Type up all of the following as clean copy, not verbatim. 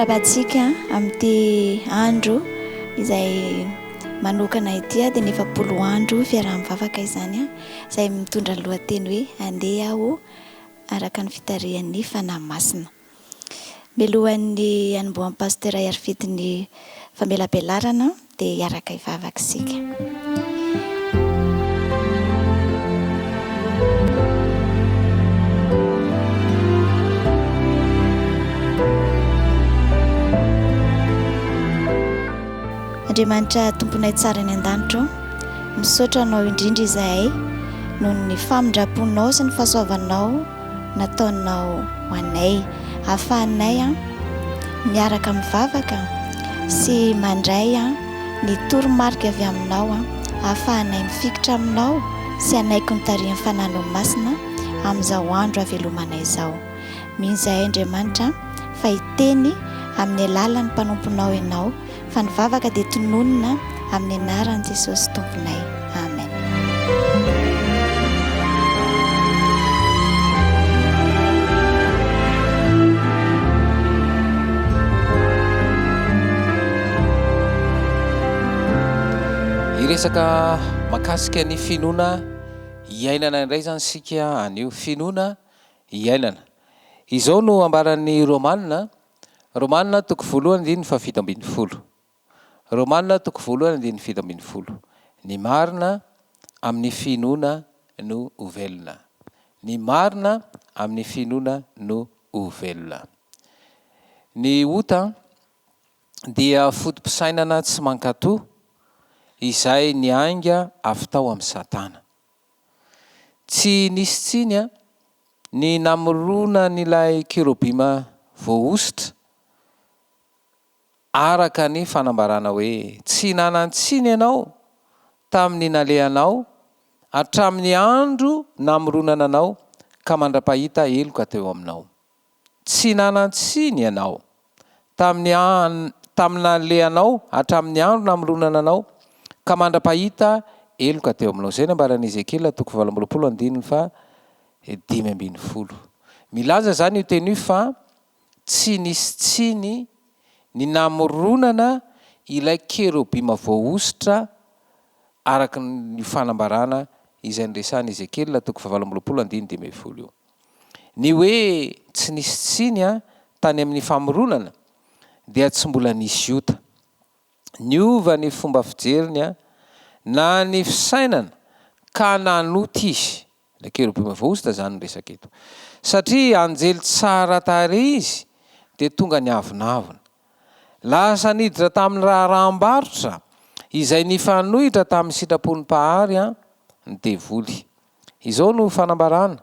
tarabatsika amin'ity andro izay manokana ity dia 9 andro fiaraha-mivavaka izany izay mitondra lohateny hoe andeha aho araka ny fitarihan'ny fanahy masina. Mialohan'ny hanombohan'ny pasteur Arifetin'ny famelabelarana dia hiaraka hivavaka isika. Andriamanitra tomponay tsara ny an-danitra, misaotra anao indrindra izahay noho ny famindraponao sy ny fahasoavanao nataonao ho anay, ahafahanay miaraka mivavaka sy mandray ny toromarika avy aminao, ahafahanay mifikitra aminao sy anaiky ny tarihan'ny fanahy masina amin'izao andro havelomanay izao. Mino izahay Andriamanitra fa hiteny amin'ny alalan'ny mpanomponao ianao, fa ny vavaka dia tononona amin'ny anaran'i Jesosy tomponay. Amen. Iresaka mahakasika ny finoana iainana indray zany sika anio finoana iainana. Izao no ambaran'ny Romanina toko 1:7. Romanina toko 1:7. Ny marina amin'ny finoana no ovelona. Ny marina amin'ny finoana no ovelona. Ny ota dia fotom-pisainana tsy mankatoa izay niainga avy tao amin'ny Satana. Tsy nisy tsiny ny namorona n'ilay kerobima voaositra araka ny fanambarana hoe tsy nanan-tsiny ianao tamin'ny nalehanao hatramin'ny andro namoronana anao ka mandra-pahita eloka teo aminao. Tsy nanan-tsiny ianao tamin'ny nalehanao hatramin'ny andro namoronana anao ka mandra-pahita eloka teo aminao. Zay ny ambaran'i Ezekiel toko 18:5. Milaza zany io teny io fa tsy nisy tsiny ny namoronana ilay kerobima voaositra araka ny fanambarana izay niresan'i Ezekiel toko 18:5 io. Ny hoe tsy nisy tsiny tany amin'ny famoronana dia tsy mbola nisy ota. Niova ny fomba fijeriny na ny fisainana ka nanota izy. Ilay kerobima voaositra zany resaka eto. Satria anjely tsara tarehy izy dia tonga niavonavona. Lasa niditra tamin'ny raharam-barotra izay nifanohitra tamin'ny sitrapony pahary ny devoly. Izao no fanambarana.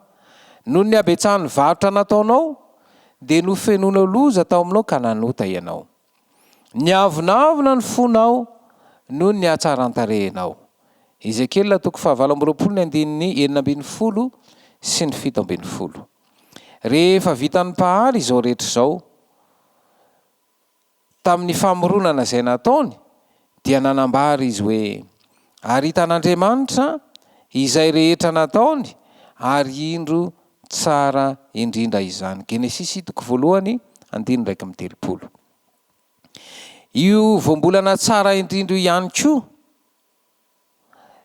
Noho ny abetsahan'ny varotra nataonao dia nofenoana loza tao aminao ka nanota ianao. Niavonavona ny fonao noho ny hatsaran-tarehinao. Ezekiel toko 18:9 sy ny 17. Rehefa vitan'ny pahary izao rehetra izao tamin'ny famoronana izay nataony dia nanambara izy hoe ary hitan'Andriamanitra izay rehetra nataony ary indro tsara indrindra izany. Genesisy toko 1:1-3. Io voambolana tsara indrindra ihany koa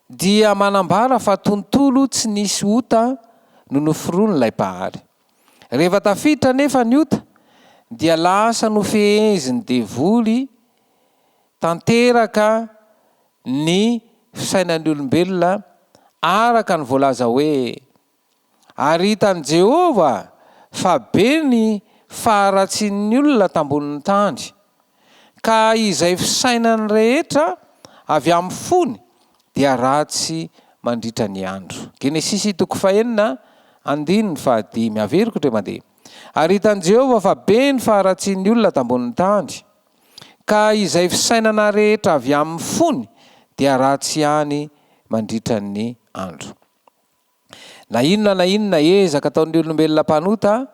dia manambara fa tontolo tsy nisy ota no noforoan'ilay pahary. Rehefa tafiditra nefa ny ota dia lasa nofehezin'ny devoly tanteraka ny fisainan'ny olombelona araka ny voalaza hoe ary hitan'i Jehovah fa be ny faharatsian'ny olona tambonin'ny tany ka izay fisainany rehetra avy amin'ny fony dia ratsy mandritra ny andro. Genesisy toko 4:1-5 averiko ndray mandeha. Ary hitan'i Jehovah fa be ny faharatsian'ny olona tambonin'ny tany ka izay fisainana rehetra avy amin'ny fony dia ratsy ihany mandritra ny andro. Na inona ezaka ataon'ny olombelona mpanota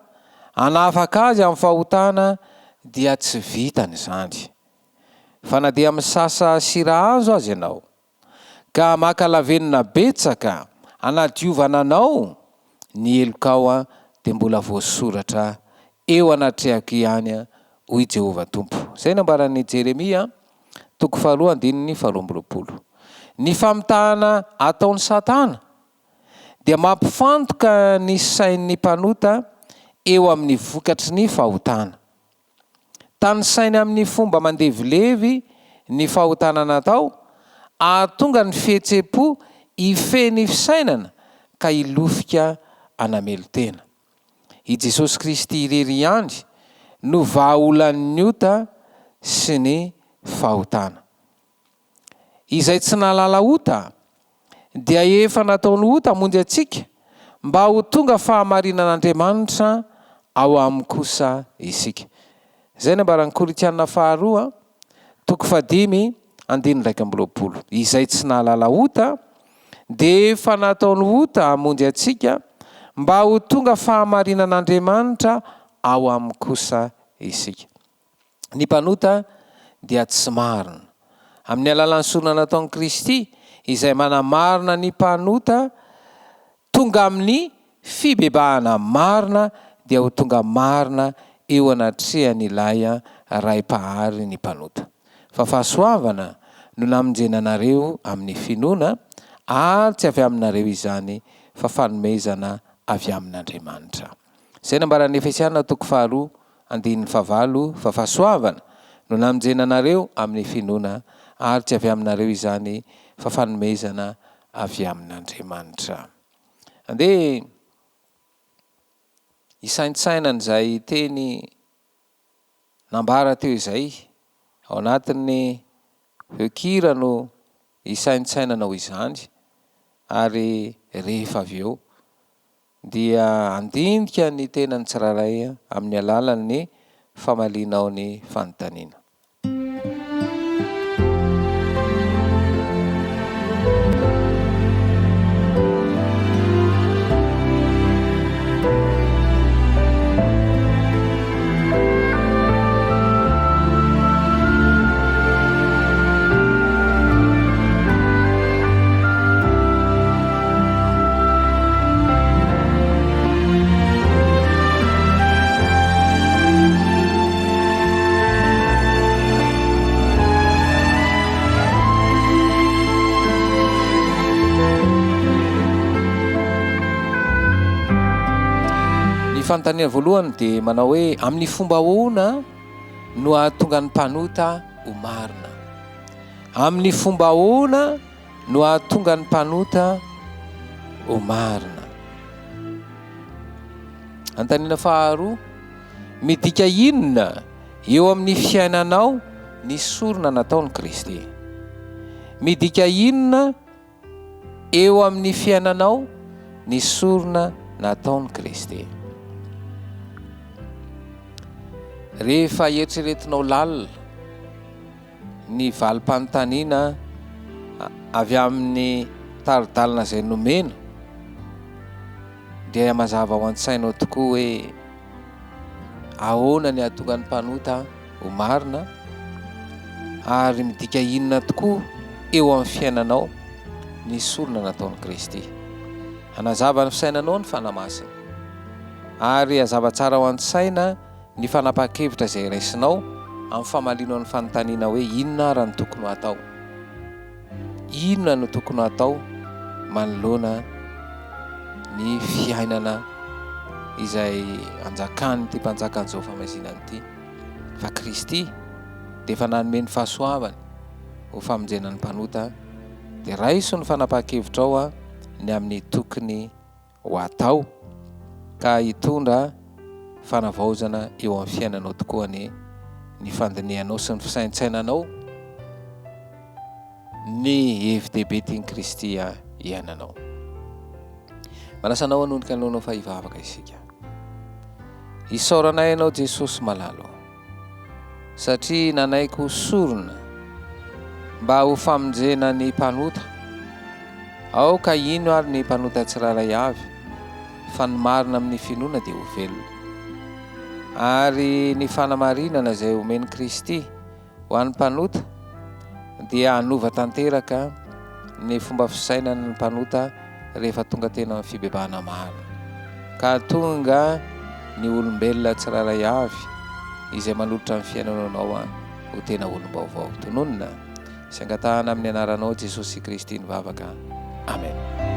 hanafaka azy amin'ny fahotana dia tsy vitany izany. Fa na dia misasa sira hazo azy ianao ka maka lavenina betsaka hanadiovana anao, ny elokao dia mbola voasoratra eo anatrehako ihany hoy Jehova tompo. Zay nambaran'ny Jeremia 2:2. Ny famitahana ataon'ny Satana dia mampifantoka ny sain'ny mpanota eo amin'ny vokatry ny fahotana. Tany sainy amin'ny fomba mandevilevy ny fahotana natao, ahatonga ny fihetsem-po ifeny fisainana ka ilofika anamelo-tena. I Jesosy Kristy irery ihany no vahaolan'ny ota sy ny fahotana. Izay tsy nalala ota dia efa nataony ota hamonjy atsika mba ho tonga fahamarinan'Andriamanitra ao amin'ny kosa isika. Zay nambaran'ny Korinthiana 2:5-20. Izay tsy nalala ota dia efa nataony ota hamonjy atsika mba ho tonga fahamarinan'Andriamanitra ao amin'ny kosa isika. Ny mpanota dia tsy marina. Amin'ny alalan'ny sorona nataon'i Kristy izay manamarina ny mpanota tonga amin'ny fibebahana marina dia ho tonga marina eo anatrehan'ilay raim-pahary ny mpanota. Fa fahasoavana no namonjena anareo amin'ny finoana ary tsy avy aminareo izany fa fanomezana avy amin'Andriamanitra. Zay nambaran'ny Efesiana 2:2-5. Fa fahasoavana no namonjena anareo amin'ny finoana ary tsy avy aminareo izany fa fanomezana avy amin'Andriamanitra. Andeha isaintsainana izay teny nambara teo izay ao anatin'ny feokira no isaintsainanao izany, ary rehefa avy eo dia andindika ny tenany tsiraray amin'ny alalan'ny famalinao ny fanontaniana. Fanontaniana voalohany dia manao hoe amin'ny fomba ahoana no ahatonga ny mpanota ho marina. Amin'ny fomba ahoana no ahatonga ny mpanota ho marina. Anontaniana faharoa, midika inona eo amin'ny fiainanao ny sorona nataon'i Kristy? Midika inona eo amin'ny fiainanao ny sorona nataon'i Kristy? Rehefa eritreretinao lalina ny valim-panontaniana avy amin'ny taridalina izay nomena, dia mazava ao an-tsainao tokoa hoe ahoana ny ahatonga ny mpanota ho marina, ary midika inona tokoa eo amin'ny fiainanao ny sorona nataon'i Kristy. Hanazava ny fisainanao ny fanamasina, ary hazava tsara ao an-tsaina ny fanapa-kevitra izay raisinao amin'ny famalinao ny fanontaniana hoe inona ary no tokony atao, inona no tokony atao manoloana ny fiainana izay anjakany ty mpanjakan'izao famazinany ity. Fa Kristy dia efa nanome ny fahasoavany ho famonjenan'ny mpanota, dia raiso ny fanapa-kevitra ao ny amin'ny tokony ho atao ka hitondra fanavaozana eo amin'ny fiainanao tokoa ny fandinihanao sy ny fisaintsainanao ny hevi-dehibe tian'i Kristy iainanao. Manasanao anonika anao fa hivavaka isika. Isaoranay ianao Jesosy malalo, satria nanaiko sorona mba ho famonjena ny mpanota. Ao ka ino ary ny mpanota tsiraray avy, fa ny marina amin'ny finoana dia ho velona. Ary ny fanamarinana izay omeny Kristy ho an'ny mpanota dia hanova tanteraka ny fomba fisainana ny mpanota rehefa tonga tena amin'ny fibebahana marina, ka tonga ny olombelona tsiraray avy izay manolotra amin'ny fiainananao a ho tena olom-baovao. Tononona sy angatahana amin'ny anaranao Jesosy Kristy nivavaka. Amen.